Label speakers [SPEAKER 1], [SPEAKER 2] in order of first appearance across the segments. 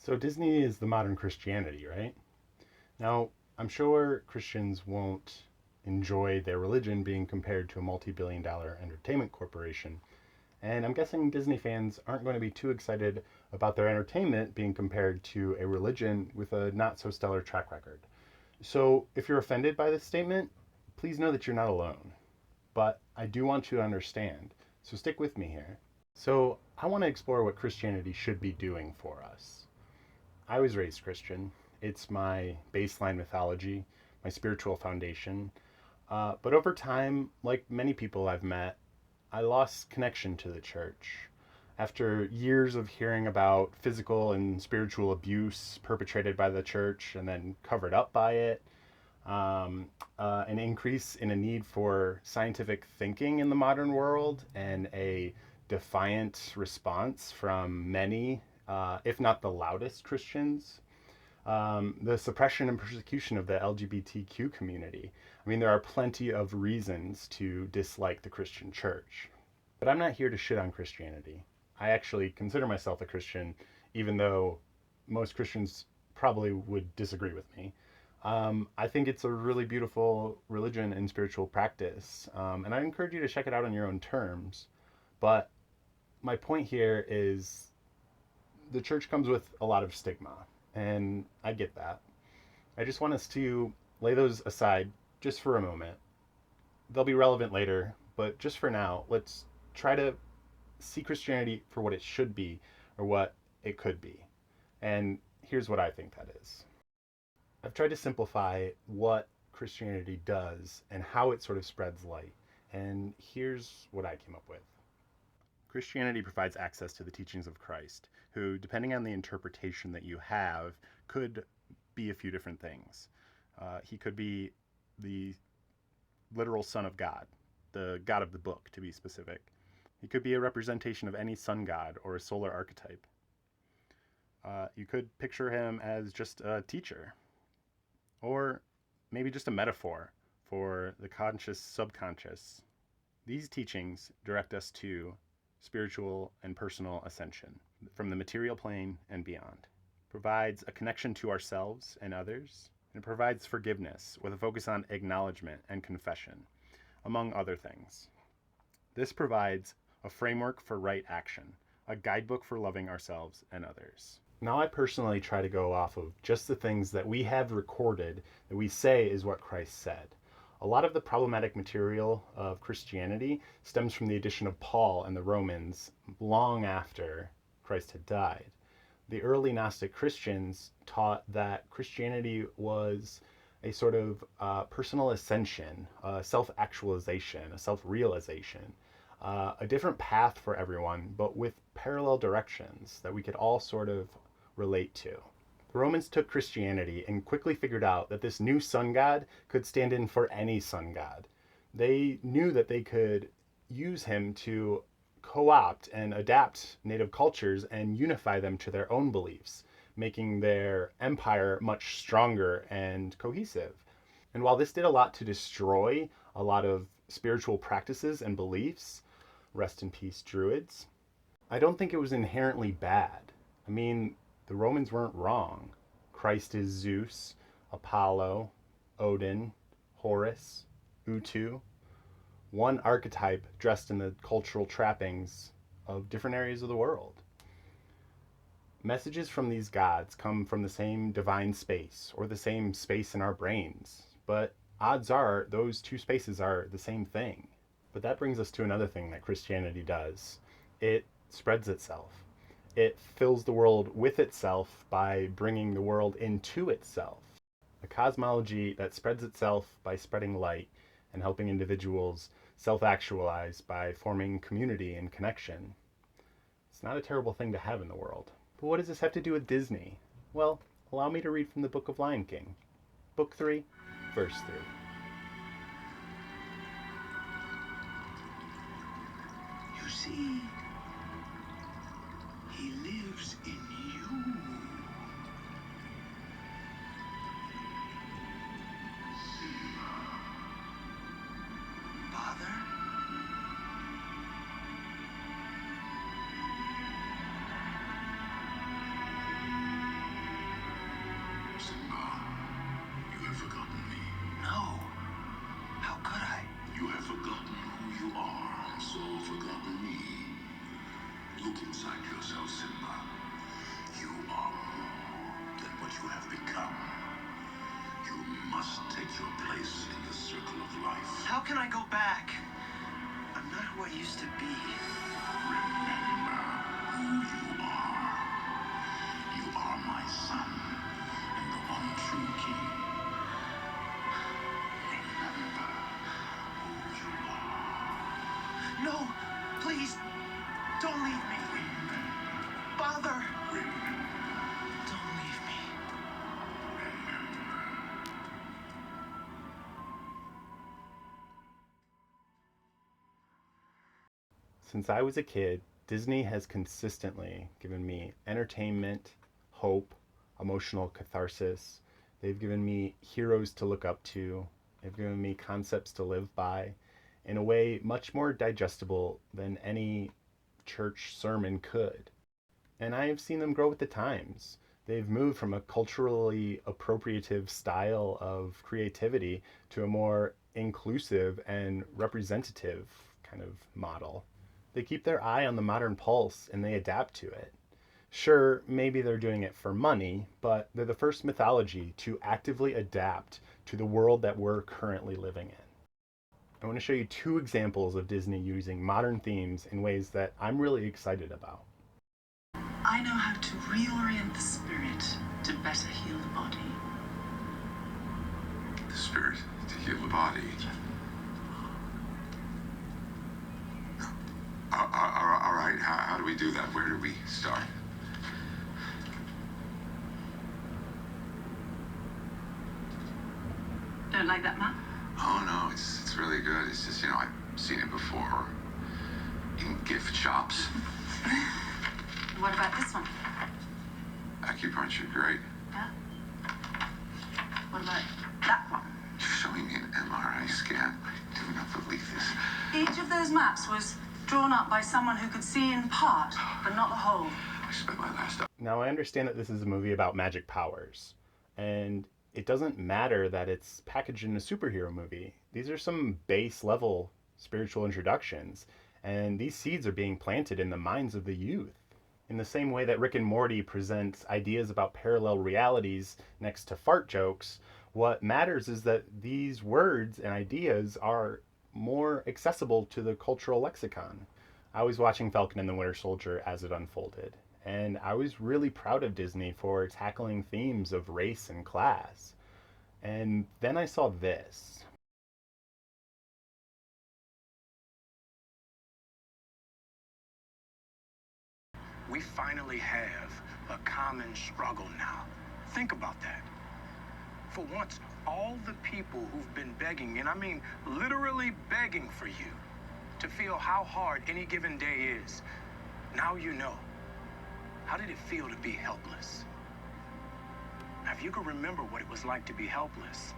[SPEAKER 1] So Disney is the modern Christianity, right? Now, I'm sure Christians won't enjoy their religion being compared to a multi-billion dollar entertainment corporation. And I'm guessing Disney fans aren't going to be too excited about their entertainment being compared to a religion with a not so stellar track record. So if you're offended by this statement, please know that you're not alone. But I do want you to understand. So stick with me here. So I want to explore what Christianity should be doing for us. I was raised Christian. It's my baseline mythology, my spiritual foundation. But over time, like many people I've met, I lost connection to the church. After years of hearing about physical and spiritual abuse perpetrated by the church and then covered up by it, an increase in a need for scientific thinking in the modern world, and a defiant response from many, if not the loudest Christians, the suppression and persecution of the LGBTQ community. I mean, there are plenty of reasons to dislike the Christian church. But I'm not here to shit on Christianity. I actually consider myself a Christian, even though most Christians probably would disagree with me. I think it's a really beautiful religion and spiritual practice, and I encourage you to check it out on your own terms. But my point here is the church comes with a lot of stigma, and I get that. I just want us to lay those aside just for a moment. They'll be relevant later, but just for now, let's try to see Christianity for what it should be or what it could be. And here's what I think that is. I've tried to simplify what Christianity does and how it sort of spreads light. And here's what I came up with. Christianity provides access to the teachings of Christ, who, depending on the interpretation that you have, could be a few different things. He could be the literal Son of God, the God of the book, to be specific. He could be a representation of any sun god or a solar archetype. You could picture him as just a teacher, or maybe just a metaphor for the conscious subconscious. These teachings direct us to spiritual and personal ascension from the material plane and beyond. Provides a connection to ourselves and others, and provides forgiveness with a focus on acknowledgement and confession, among other things. This provides a framework for right action, a guidebook for loving ourselves and others. Now, I personally try to go off of just the things that we have recorded that we say is what Christ said. A lot of the problematic material of Christianity stems from the addition of Paul and the Romans long after Christ had died. The early Gnostic Christians taught that Christianity was a sort of personal ascension, a self-actualization, a self-realization, a different path for everyone, but with parallel directions that we could all sort of relate to. The Romans took Christianity and quickly figured out that this new sun god could stand in for any sun god. They knew that they could use him to co-opt and adapt native cultures and unify them to their own beliefs, making their empire much stronger and cohesive. And while this did a lot to destroy a lot of spiritual practices and beliefs, rest in peace, Druids, I don't think it was inherently bad. I mean, the Romans weren't wrong. Christ is Zeus, Apollo, Odin, Horus, Utu, one archetype dressed in the cultural trappings of different areas of the world. Messages from these gods come from the same divine space or the same space in our brains, but odds are those two spaces are the same thing. But that brings us to another thing that Christianity does. It spreads itself. It fills the world with itself by bringing the world into itself. A cosmology that spreads itself by spreading light and helping individuals self-actualize by forming community and connection. It's not a terrible thing to have in the world. But what does this have to do with Disney? Well, allow me to read from the Book of Lion King. Book 3, verse 3.
[SPEAKER 2] You see, he lives in you. Father? inside yourself, Simba. You are more than what you have become. You must take your place in the circle of life.
[SPEAKER 3] How can I go back? I'm not who I used to be.
[SPEAKER 2] Remember who you are. You are my son and the one true king. Remember who you are.
[SPEAKER 3] No, please, don't leave me. Father, don't leave me.
[SPEAKER 1] Since I was a kid, Disney has consistently given me entertainment, hope, emotional catharsis. They've given me heroes to look up to. They've given me concepts to live by in a way much more digestible than any church sermon could. And I have seen them grow with the times. They've moved from a culturally appropriative style of creativity to a more inclusive and representative kind of model. They keep their eye on the modern pulse and they adapt to it. Sure, maybe they're doing it for money, but they're the first mythology to actively adapt to the world that we're currently living in. I want to show you two examples of Disney using modern themes in ways that I'm really excited about.
[SPEAKER 4] I know how to reorient the spirit to better heal the body.
[SPEAKER 2] The spirit to heal the body. All right, how do we do that? Where do we start?
[SPEAKER 4] Don't like that map?
[SPEAKER 2] Oh no, it's really good. It's just, I've seen it before in gift shops.
[SPEAKER 4] What about this one?
[SPEAKER 2] Acupuncture, great.
[SPEAKER 4] Yeah? What about that one?
[SPEAKER 2] Showing me an MRI scan. I do not believe this.
[SPEAKER 4] Each of those maps was drawn up by someone who could see in part, but not the whole.
[SPEAKER 2] I spent my last
[SPEAKER 1] Now, I understand that this is a movie about magic powers, and it doesn't matter that it's packaged in a superhero movie. These are some base level spiritual introductions, and these seeds are being planted in the minds of the youth. In the same way that Rick and Morty presents ideas about parallel realities next to fart jokes, what matters is that these words and ideas are more accessible to the cultural lexicon. I was watching Falcon and the Winter Soldier as it unfolded, and I was really proud of Disney for tackling themes of race and class. And then I saw this.
[SPEAKER 3] We finally have a common struggle now. Think about that. For once, all the people who've been begging, and I mean literally begging for you, to feel how hard any given day is, now you know. How did it feel to be helpless? Now, if you could remember what it was like to be helpless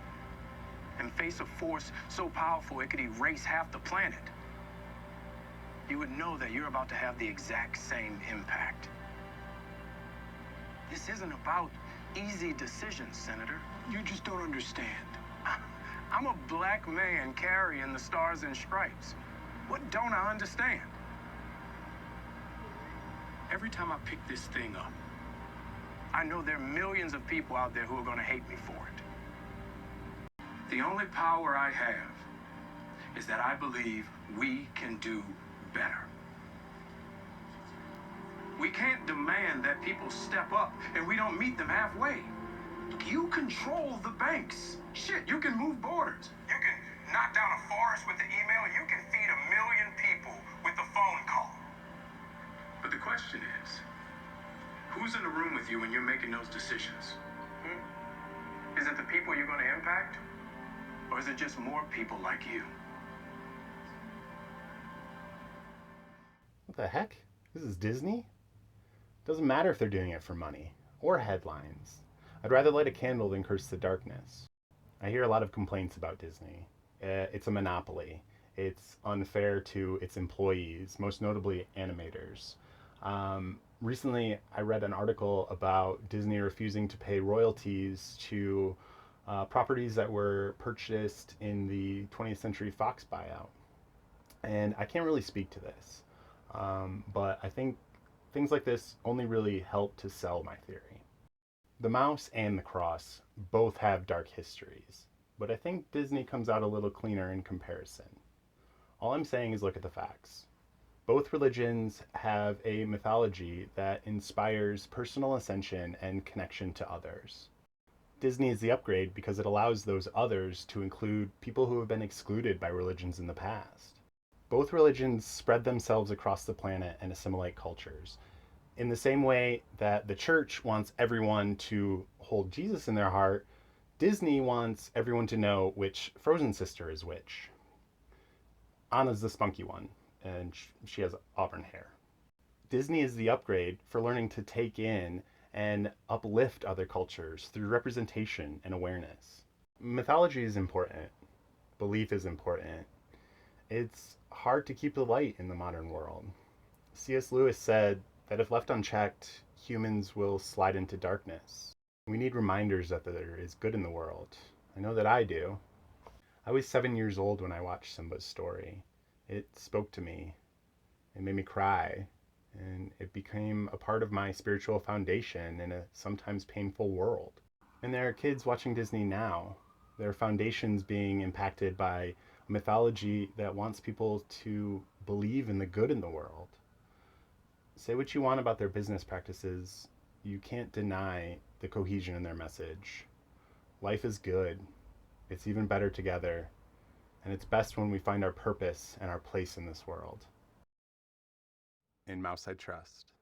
[SPEAKER 3] and face a force so powerful it could erase half the planet, you would know that you're about to have the exact same impact. This isn't about easy decisions, Senator. You just don't understand. I'm a black man carrying the stars and stripes. What don't I understand? Every time I pick this thing up, I know there are millions of people out there who are going to hate me for it. The only power I have is that I believe we can do better. We can't demand that people step up and we don't meet them halfway. You control the banks. Shit, you can move borders. You can knock down a forest with the email. You can feed 1 million people with the phone call. But the question is, who's in the room with you when you're making those decisions? Is it the people you're going to impact? Or is it just more people like you?
[SPEAKER 1] What the heck? This is Disney? Doesn't matter if they're doing it for money or headlines. I'd rather light a candle than curse the darkness. I hear a lot of complaints about Disney. It's a monopoly. It's unfair to its employees, most notably animators. Recently, I read an article about Disney refusing to pay royalties to properties that were purchased in the 20th Century Fox buyout. And I can't really speak to this, but I think things like this only really help to sell my theory. The mouse and the cross both have dark histories, but I think Disney comes out a little cleaner in comparison. All I'm saying is look at the facts. Both religions have a mythology that inspires personal ascension and connection to others. Disney is the upgrade because it allows those others to include people who have been excluded by religions in the past. Both religions spread themselves across the planet and assimilate cultures. In the same way that the church wants everyone to hold Jesus in their heart, Disney wants everyone to know which Frozen sister is which. Anna's the spunky one, and she has auburn hair. Disney is the upgrade for learning to take in and uplift other cultures through representation and awareness. Mythology is important. Belief is important. It's hard to keep the light in the modern world. C.S. Lewis said that if left unchecked, humans will slide into darkness. We need reminders that there is good in the world. I know that I do. I was 7 years old when I watched Simba's story. It spoke to me. It made me cry. And it became a part of my spiritual foundation in a sometimes painful world. And there are kids watching Disney now. Their foundations being impacted by a mythology that wants people to believe in the good in the world. Say what you want about their business practices, you can't deny the cohesion in their message. Life is good. It's even better together. And it's best when we find our purpose and our place in this world. In Mouse I Trust.